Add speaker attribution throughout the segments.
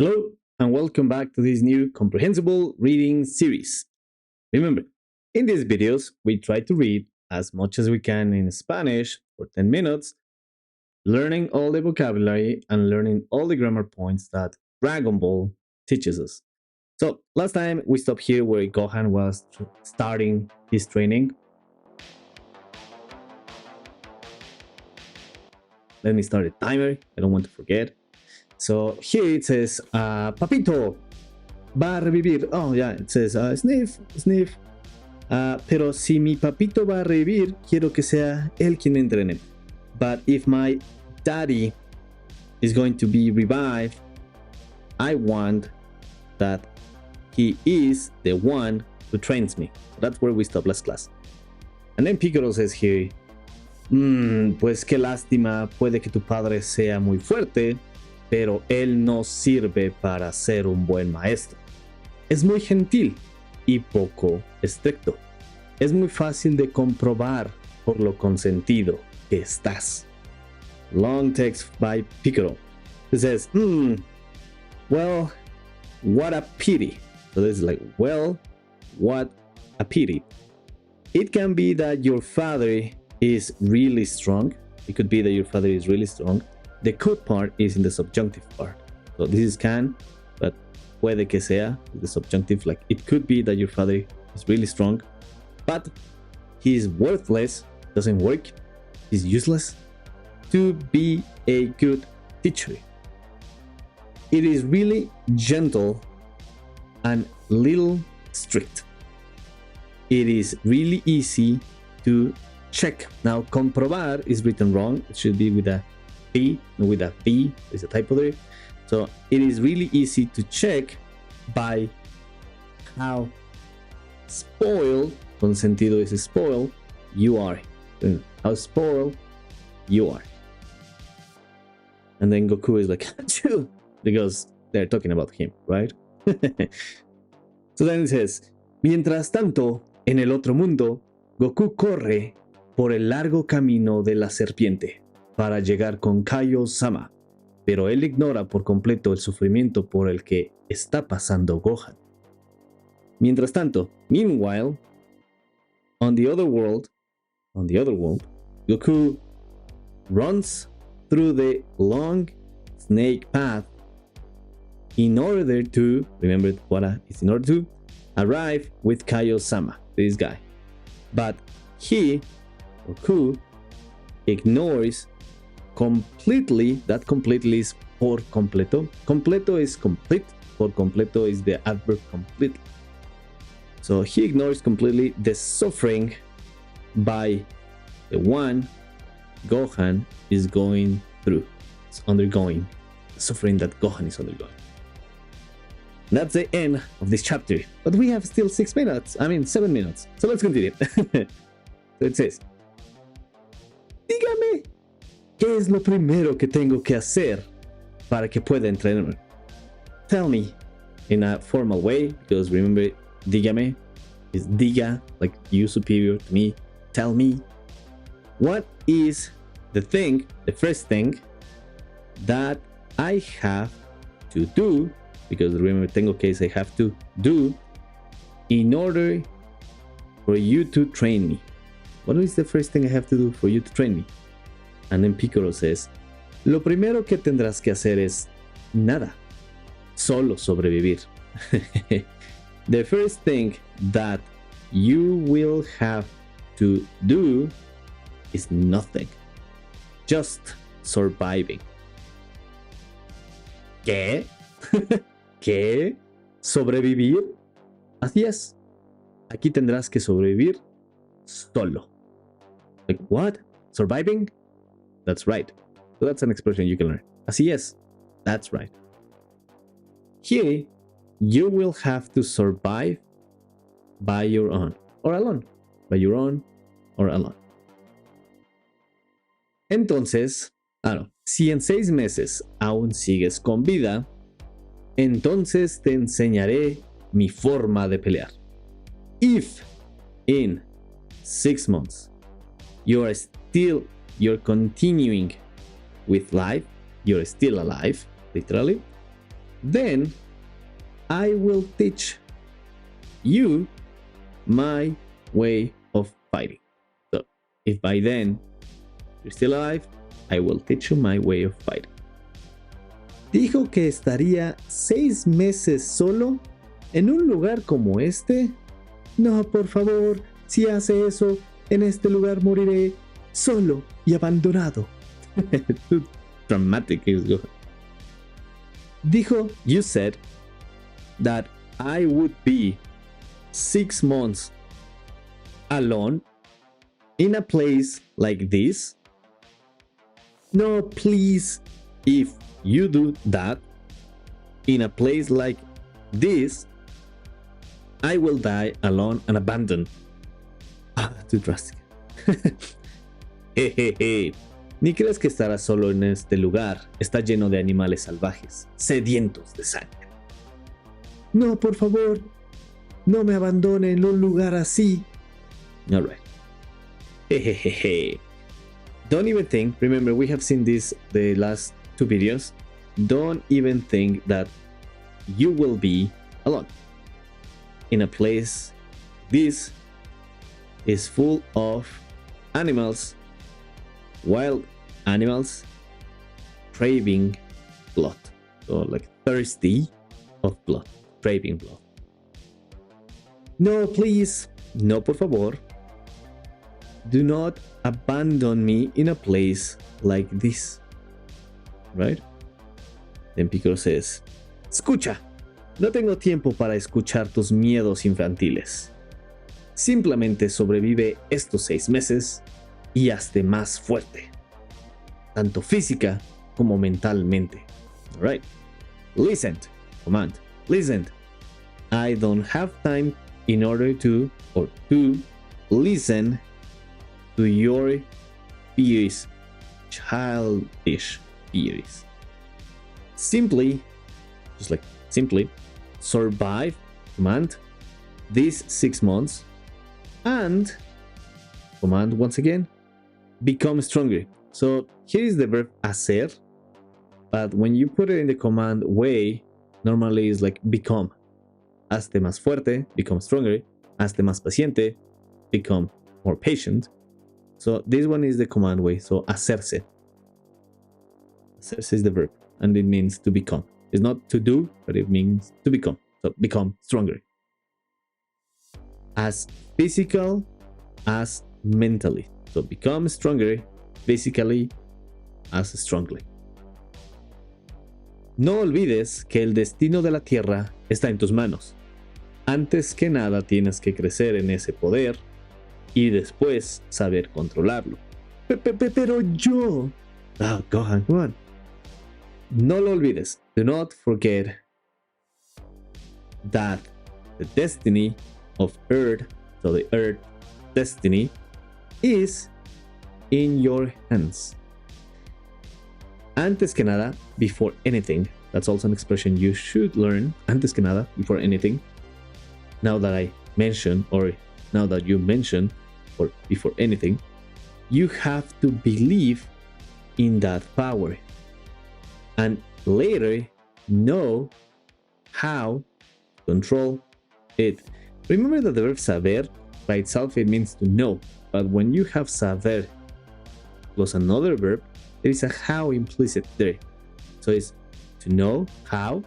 Speaker 1: Hello, and welcome back to this new comprehensible reading series. Remember, in these videos, we try to read as much as we can in Spanish for 10 minutes, learning all the vocabulary and learning all the grammar points that Dragon Ball teaches us. So, last time we stopped here where Gohan was starting his training. Let me start a timer, I don't want to forget. So here it says, Papito va a revivir. Oh, yeah, it says, sniff, sniff. Pero si mi papito va a revivir, quiero que sea él quien me entrene. But if my daddy is going to be revived, I want that he is the one who trains me. So that's where we stopped last class. And then Piccolo says here, pues qué lástima, puede que tu padre sea muy fuerte, pero él no sirve para ser un buen maestro. Es muy gentil y poco estricto. Es muy fácil de comprobar por lo consentido que estás. Long text by Piccolo. It says, well, what a pity. So this is like, well, what a pity. It can be that your father is really strong. It could be that your father is really strong. The could part is in the subjunctive part. So this is can, but puede que sea, the subjunctive, like it could be that your father is really strong, but he is worthless, doesn't work, he's useless to be a good teacher. It is really gentle and little strict. It is really easy to check. Now, comprobar is written wrong. It should be with a P, not with a P. There's a typo there. So it is really easy to check by how spoiled, con sentido is spoiled, you are. How spoiled you are. And then Goku is like, achoo, because they're talking about him, right? So then it says, mientras tanto, en el otro mundo, Goku corre por el largo camino de la serpiente para llegar con Kaio-sama, pero él ignora por completo el sufrimiento por el que está pasando Gohan. Mientras tanto, meanwhile, on the other world, Goku runs through the long snake path in order to, remember what is in order to, arrive with Kaio-sama, this guy. But he, Goku, ignores completely, that completely is por completo. Completo is complete, por completo is the adverb completely. So he ignores completely the suffering by the one Gohan is going through. It's undergoing, the suffering that Gohan is undergoing. That's the end of this chapter. But we have still 7 minutes. So let's continue. So it says, dígame, ¿qué es lo primero que tengo que hacer para que pueda entrenarme? Tell me in a formal way, because remember, dígame is diga, like you superior to me. Tell me, what is the first thing that I have to do, because remember, tengo que is I have to do, in order for you to train me. What is the first thing I have to do for you to train me? And then Piccolo says, lo primero que tendrás que hacer es nada, solo sobrevivir. The first thing that you will have to do is nothing, just surviving. ¿Qué? ¿Qué? ¿Sobrevivir? Así es. Aquí tendrás que sobrevivir solo. Like what? Surviving? That's right. So that's an expression you can learn. Así es. That's right. Here, you will have to survive by your own or alone. By your own or alone. Entonces, si en 6 meses aún sigues con vida, entonces te enseñaré mi forma de pelear. If in 6 months you're continuing with life, you're still alive, literally, then I will teach you my way of fighting. So if by then you're still alive, I will teach you my way of fighting. Dijo que estaría 6 meses solo en un lugar como este. No, por favor, si hace eso, en este lugar moriré solo y abandonado. Too dramatic is good. Dijo, you said that I would be 6 months alone in a place like this. No, please, if you do that in a place like this, I will die alone and abandoned. Ah, too drastic. Jejeje. Ni crees que estarás solo en este lugar. Está lleno de animales salvajes, sedientos de sangre. No, por favor, no me abandone en un lugar así. Alright. Jejeje. Don't even think, remember we have seen this the last 2 videos. Don't even think that you will be alone. In a place this is full of animals, wild animals, craving blood. So like thirsty of blood, craving blood. No, please, no, por favor. Do not abandon me in a place like this. Right? Then Piccolo says, escucha, no tengo tiempo para escuchar tus miedos infantiles. Simplemente sobrevive estos 6 meses y hazte más fuerte, tanto física como mentalmente. Alright. Listen, command. Listen. I don't have time in order to listen to your fears, childish fears. Simply survive, command, these 6 months, and command once again, become stronger. So here is the verb hacer, but when you put it in the command way, normally it's like become. Hazte más fuerte, become stronger. Hazte más paciente, become more patient. So this one is the command way. So hacerse. Hacerse is the verb, and it means to become. It's not to do, but it means to become. So become stronger. As physical as mentally. So become stronger physically as strongly. No olvides que el destino de la Tierra está en tus manos. Antes que nada tienes que crecer en ese poder y después saber controlarlo. Pero yo... Oh, go on. No lo olvides. Do not forget that the destiny of Earth, so the Earth destiny, is in your hands. Antes que nada, before anything. That's also an expression you should learn. Antes que nada, before anything. Now that I mention, or now that you mention, or before anything, you have to believe in that power. And later, know how to control it. Remember that the verb saber, by itself, it means to know. But when you have saber plus another verb, there is a how implicit there. So it's to know how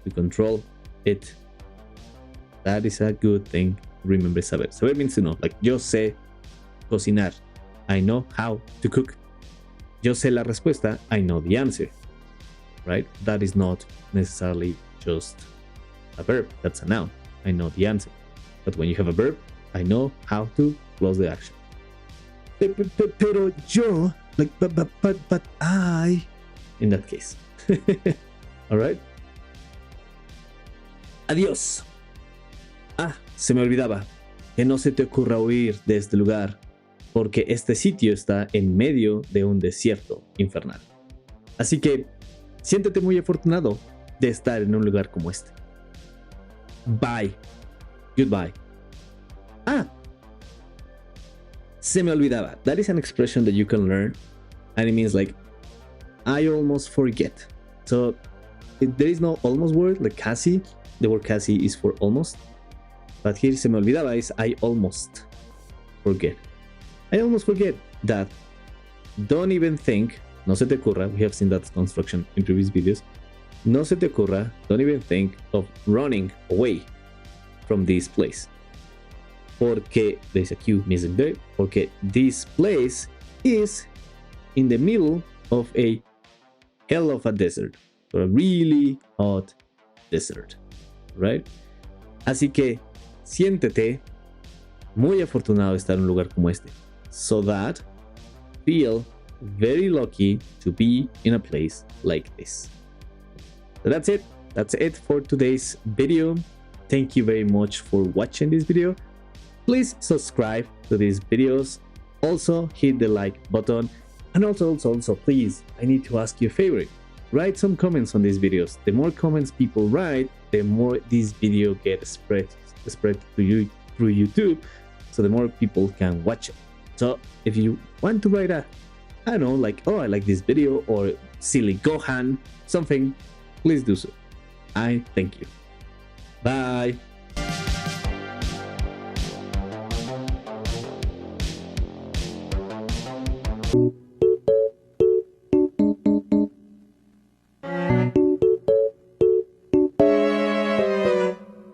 Speaker 1: to control it. That is a good thing. Remember saber. Saber means to know. Like, yo sé cocinar. I know how to cook. Yo sé la respuesta. I know the answer. Right? That is not necessarily just a verb. That's a noun. I know the answer. But when you have a verb, I know how to close the action. Pero yo, like, but I, in that case. All right. Adiós. Ah, se me olvidaba. Que no se te ocurra huir de este lugar, porque este sitio está en medio de un desierto infernal. Así que siéntete muy afortunado de estar en un lugar como este. Bye. Goodbye. Ah, se me olvidaba. That is an expression that you can learn, and it means like, I almost forget. So there is no almost word, like casi. The word casi is for almost. But here se me olvidaba is I almost forget. I almost forget that. Don't even think, no se te ocurra, we have seen that construction in previous videos. No se te ocurra, don't even think of running away from this place. Porque, there's a Q missing there, porque this place is in the middle of a hell of a desert. Or a really hot desert, right? Así que, siéntete muy afortunado de estar en un lugar como este. So that feel very lucky to be in a place like this. So that's it. That's it for today's video. Thank you very much for watching this video. Please subscribe to these videos. Also hit the like button. And also please, I need to ask you a favor. Write some comments on these videos. The more comments people write, the more this video gets spread to you through YouTube. So the more people can watch it. So if you want to write a, I don't know, like, oh, I like this video, or silly Gohan, something, please do so. I thank you. Bye.